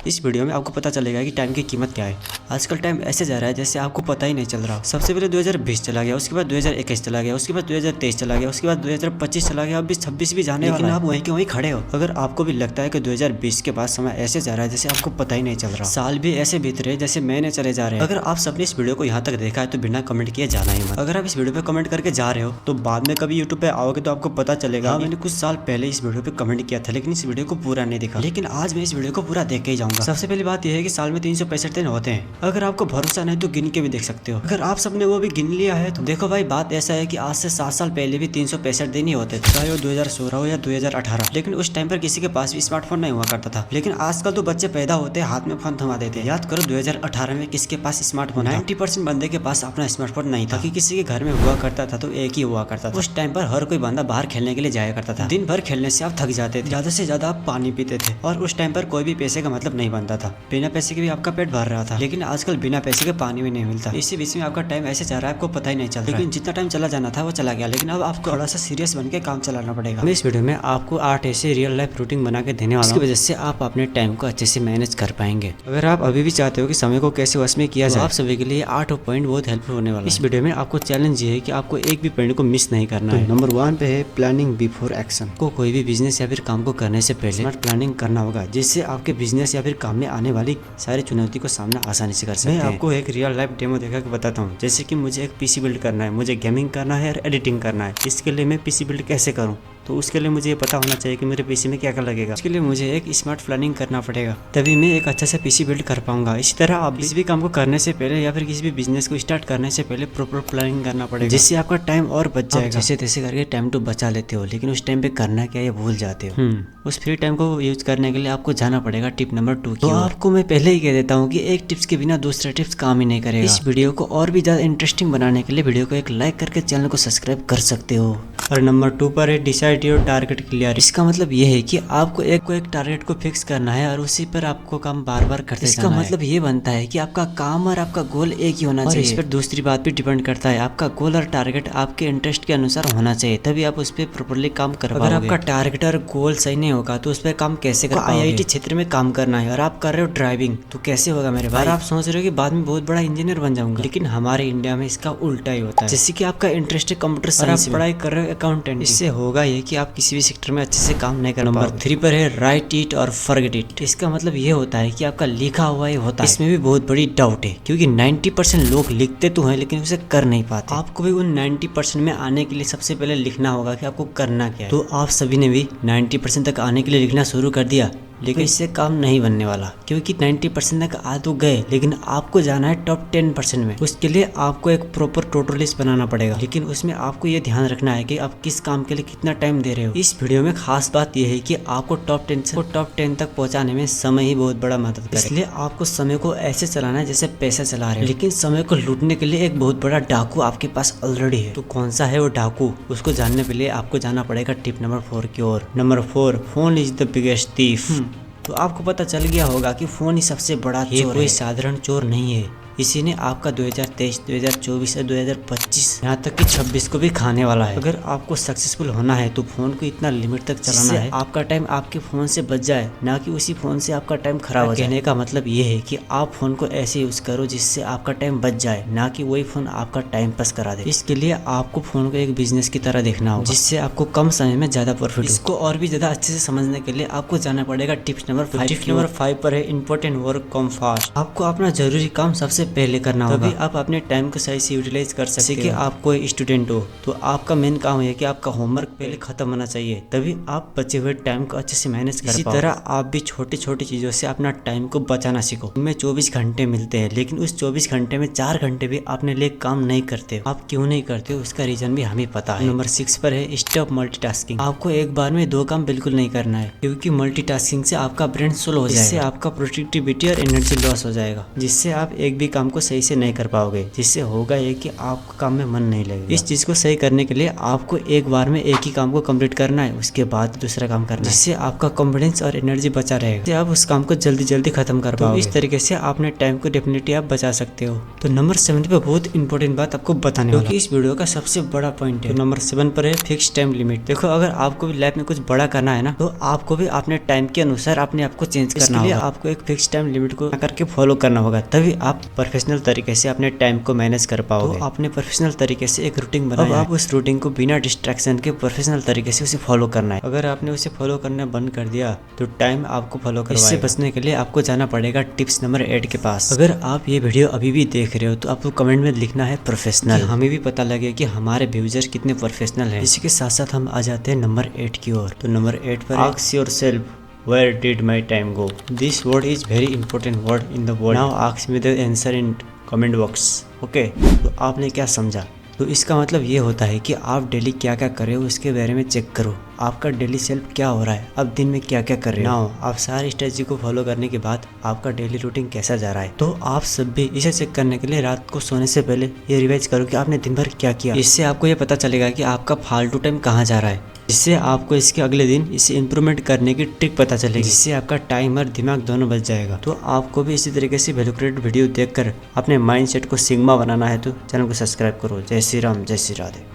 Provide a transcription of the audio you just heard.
इस वीडियो में आपको पता चलेगा कि टाइम की कीमत क्या है। आजकल टाइम ऐसे जा रहा है जैसे आपको पता ही नहीं चल रहा। सबसे पहले 2020 चला गया, उसके बाद 2021 चला गया, उसके बाद 2023 चला गया, उसके बाद 2025 चला गया, अभी 26 भी जाने वाला है। आप वहीं के वहीं खड़े हो। अगर आपको भी लगता है कि 2020 के बाद समय ऐसे जा रहा है जैसे आपको पता ही नहीं चल रहा, साल भी ऐसे बीत रहे जैसे महीने चले जा रहे हैं। अगर आप सबने इस वीडियो को यहाँ तक देखा है तो बिना कमेंट किए जाना ही मत। अगर आप इस वीडियो पे कमेंट करके जा रहे हो तो बाद में कभी यूट्यूब पे आओगे तो आपको पता चलेगा मैंने कुछ साल पहले इस वीडियो पे कमेंट किया था, लेकिन इस वीडियो को पूरा नहीं देखा। लेकिन आज मैं इस वीडियो को पूरा देख के ही जाऊंगा। सबसे पहली बात यह है कि साल में 365 दिन होते हैं। अगर आपको भरोसा नहीं तो गिन के भी देख सकते हो। अगर आप सबने वो भी गिन लिया है तो देखो भाई, बात ऐसा है कि आज से 7 साल पहले भी 365 दिन ही होते थे, चाहे वो 2016 हो या 2018। लेकिन उस टाइम पर किसी के पास भी स्मार्टफोन नहीं हुआ करता था। लेकिन आजकल तो बच्चे पैदा होते हैं हाथ में फोन थमा देते हैं। याद करो 2018 में किसके पास स्मार्टफोन? 90% बंदे के पास अपना स्मार्टफोन नहीं था। किसी के घर में हुआ करता था तो एक ही हुआ करता था। उस टाइम पर हर कोई बंदा बाहर खेलने के लिए जाया करता था। दिन भर खेलने से आप थक जाते थे, ज्यादा से ज्यादा आप पानी पीते थे और उस टाइम पर कोई भी पैसे का मतलब नहीं बनता था। बिना पैसे के भी आपका पेट भर रहा था। लेकिन आजकल बिना पैसे के पानी भी नहीं मिलता। इसी बीच में आपका टाइम ऐसे जा रहा है आपको पता ही नहीं चलता। लेकिन जितना टाइम चला जाना था वो चला गया। लेकिन अब आपको थोड़ा सा सीरियस बन के काम चलाना पड़ेगा। मैं इस वीडियो में आपको 8 ऐसे रियल लाइफ रूटीन बना के देने वाला हूं, इसकी वजह से आप अपने टाइम को अच्छे से मैनेज कर पाएंगे। अगर आप अभी भी चाहते हो कि समय को कैसे वश में किया जाए, आप सभी के लिए 8 पॉइंट बहुत हेल्पफुल होने वाला है। इस वीडियो में आपको चैलेंज ये है कि आपको एक भी पॉइंट को मिस नहीं करना है। नंबर 1 पे है प्लानिंग बिफोर एक्शन। को कोई भी बिजनेस या फिर काम को करने से पहले स्मार्ट प्लानिंग करना होगा, जिससे आपके बिजनेस या फिर काम में आने वाली सारी चुनौती को सामना आसानी से कर सकते हैं। मैं आपको एक रियल लाइफ डेमो देखा के बताता हूँ। जैसे कि मुझे एक पीसी बिल्ड करना है, मुझे गेमिंग करना है और एडिटिंग करना है। इसके लिए मैं पीसी बिल्ड कैसे करूँ, तो उसके लिए मुझे ये पता होना चाहिए कि मेरे पीसी में क्या क्या लगेगा। इसके लिए मुझे एक स्मार्ट प्लानिंग करना पड़ेगा, तभी मैं एक अच्छा सा पीसी बिल्ड कर पाऊंगा। इसी तरह आप किसी भी काम को करने से पहले या फिर किसी भी बिजनेस को स्टार्ट करने से पहले प्रॉपर प्लानिंग करना पड़ेगा, जिससे आपका टाइम और बच जाएगा। जैसे तैसे करके टाइम तो बचा लेते हो, लेकिन उस टाइम पे करना क्या ये भूल जाते हो। उस फ्री टाइम को यूज करने के लिए आपको जाना पड़ेगा टिप नंबर 2 की। तो आपको मैं पहले ही कह देता हूँ कि एक टिप्स के बिना दूसरा टिप्स काम ही नहीं करेगा। इस वीडियो को और भी ज्यादा इंटरेस्टिंग बनाने के लिए वीडियो को एक लाइक करके चैनल को सब्सक्राइब कर सकते हो। और नंबर 2 पर है डिसाइड योर टारगेट क्लियर। इसका मतलब ये है कि आपको एक टारगेट को फिक्स करना है और उसी पर आपको काम बार बार करते जाना है। इसका मतलब ये बनता है कि आपका काम और आपका गोल एक ही होना चाहिए। इस पर दूसरी बात भी डिपेंड करता है, आपका गोल और टारगेट आपके इंटरेस्ट के अनुसार होना चाहिए, तभी आप उस पर प्रॉपर्ली काम कर पाओगे। अगर आपका टारगेट और गोल सही नहीं होगा तो उस पर काम कैसे कर पाओगे? IIT क्षेत्र में काम करना है और आप कर रहे हो ड्राइविंग, तो कैसे होगा मेरे भाई? आप सोच रहे हो कि बाद में बहुत बड़ा इंजीनियर बन जाऊंगा, लेकिन हमारे इंडिया में इसका उल्टा ही होता है। जैसे कि आपका इंटरेस्ट है कंप्यूटर साइंस, पढ़ाई कर रहे हो अकाउंटेंट, इससे होगा ये कि आप किसी भी सेक्टर में अच्छे से काम नहीं कर पाओगे। नंबर 3 पर है राइट इट और फॉरगेट इट। इसका मतलब ये होता है कि आपका लिखा हुआ ही होता है। इसमें भी बहुत बड़ी डाउट है, क्योंकि 90% लोग लिखते तो हैं लेकिन उसे कर नहीं पाते। आपको भी उन 90% में आने के लिए सबसे पहले लिखना होगा कि आपको करना क्या है। तो आप सभी ने भी 90% तक आने के लिए लिखना शुरू कर दिया, लेकिन इससे काम नहीं बनने वाला, क्योंकि 90% तक आ तो गए, लेकिन आपको जाना है टॉप 10% में। उसके लिए आपको एक प्रॉपर टोटल लिस्ट बनाना पड़ेगा, लेकिन उसमें आपको ये ध्यान रखना है कि आप किस काम के लिए कितना टाइम दे रहे हो। इस वीडियो में खास बात यह है कि आपको टॉप 10 तक पहुंचाने में समय ही बहुत बड़ा मदद करेगा। इसलिए आपको समय को ऐसे चलाना है जैसे पैसा चला रहे हो, लेकिन समय को लूटने के लिए एक बहुत बड़ा डाकू आपके पास ऑलरेडी है। तो कौन सा है वो डाकू, उसको जानने के लिए आपको जाना पड़ेगा टिप नंबर 4 की ओर। Number 4, phone is the biggest thief. तो आपको पता चल गया होगा कि फोन ही सबसे बड़ा चोर है। कोई साधारण चोर नहीं है। इसी ने आपका 2023, 2024 और 2025 यहाँ तक कि 26 को भी खाने वाला है। अगर आपको सक्सेसफुल होना है तो फोन को इतना लिमिट तक चलाना है आपका टाइम आपके फोन से बच जाए, ना कि उसी फोन से आपका टाइम खराब हो जाए। कहने का मतलब ये है कि आप फोन को ऐसे यूज करो जिससे आपका टाइम बच जाए, ना कि वही फोन आपका टाइम पास करा दे। इसके लिए आपको फोन को एक बिजनेस की तरह देखना होगा, जिससे आपको कम समय में ज्यादा प्रॉफिट। इसको और भी ज्यादा अच्छे से समझने के लिए आपको जाना पड़ेगा टिप्स नंबर 5। टिप नंबर 5 पर है इंपॉर्टेंट वर्क कम फास्ट। आपको अपना जरूरी काम सबसे पहले करना होगा, तभी आप अपने टाइम को सही से यूटिलाइज कर सकते हो। कि आप कोई स्टूडेंट हो तो आपका मेन काम है कि आपका होमवर्क पहले खत्म होना चाहिए, तभी आप बचे हुए टाइम को अच्छे से मैनेज कर पाओगे। इसी तरह आप भी छोटी छोटी चीजों से अपना टाइम को बचाना सीखो। इनमें 24 घंटे मिलते हैं, लेकिन उस 24 घंटे में 4 घंटे भी अपने लिए काम नहीं करते। आप क्यों नहीं करते हो उसका रीजन भी हमें पता है। नंबर 6 पर है स्टॉप मल्टीटास्किंग। आपको एक बार में 2 काम बिल्कुल नहीं करना है, क्योंकि मल्टीटास्किंग से आपका ब्रेन स्लो हो जाएगा, जिससे आपका प्रोडक्टिविटी और एनर्जी लॉस हो जाएगा, जिससे आप एक भी काम को सही से नहीं कर पाओगे, जिससे होगा ये कि आपका काम में मन नहीं लगेगा। इस चीज को सही करने के लिए आपको एक बार में एक ही काम को कंप्लीट करना है, उसके बाद दूसरा काम करना है, जिससे आपका कॉन्फिडेंस और एनर्जी बचा रहेगा, आप उस काम को जल्दी जल्दी खत्म कर पाओगे। इस तरीके से आपने टाइम को डेफिनेटली आप बचा सकते हो। तो नंबर 7 पे बहुत इंपॉर्टेंट बात आपको बताने वाला, क्योंकि इस वीडियो का सबसे बड़ा पॉइंट है। तो नंबर 7 पर है फिक्स टाइम लिमिट। देखो, अगर आपको भी लाइफ में कुछ बड़ा करना है ना, तो आपको भी अपने टाइम के अनुसार अपने आप को चेंज करना होगा। आपको एक फिक्स टाइम लिमिट को करके फॉलो करना होगा, तभी आप प्रोफेशनल तरीके से अपने टाइम को मैनेज कर पाओगे। तो आपने प्रोफेशनल तरीके से एक रूटीन बनाया, अब आप उस रूटीन को बिना डिस्ट्रैक्शन के प्रोफेशनल तरीके से उसे फॉलो करना है। अगर आपने उसे फॉलो करना बंद कर दिया तो टाइम आपको फॉलो करवाएगा। इससे बचने के लिए आपको जाना पड़ेगा टिप्स नंबर 8 के पास। अगर आप ये वीडियो अभी भी देख रहे हो तो आपको कमेंट में लिखना है प्रोफेशनल, हमें भी पता लगे कि हमारे व्यूजर्स कितने प्रोफेशनल हैं। इसी के साथ साथ हम आ जाते हैं नंबर 8 की ओर। तो नंबर 8 पर ask yourself, where did my time go? This word is very important word in the world. Now ask me the answer in comment box. Okay? तो आपने क्या समझा? तो इसका मतलब ये होता है कि आप डेली क्या क्या कर रहे हो उसके बारे में चेक करो। आपका डेली सेल्फ क्या हो रहा है, अब दिन में क्या क्या कर रहे हो। नाउ आप सारी स्ट्रेटजी को फॉलो करने के बाद आपका डेली रूटीन कैसा जा रहा है। तो आप सब भी इसे चेक करने के लिए रात को सोने से पहले ये रिवाइज करो कि आपने दिन भर क्या किया। इससे आपको ये पता चलेगा कि आपका फालतू टाइम कहाँ जा रहा है। इससे आपको इसके अगले दिन इसे इम्प्रूवमेंट करने की ट्रिक पता चलेगी, जिससे आपका टाइम और दिमाग दोनों बच जाएगा। तो आपको भी इसी तरीके से वैल्यू क्रिएट वीडियो देखकर अपने माइंडसेट को सिग्मा बनाना है तो चैनल को सब्सक्राइब करो। जय श्री राम, जय श्री राधे।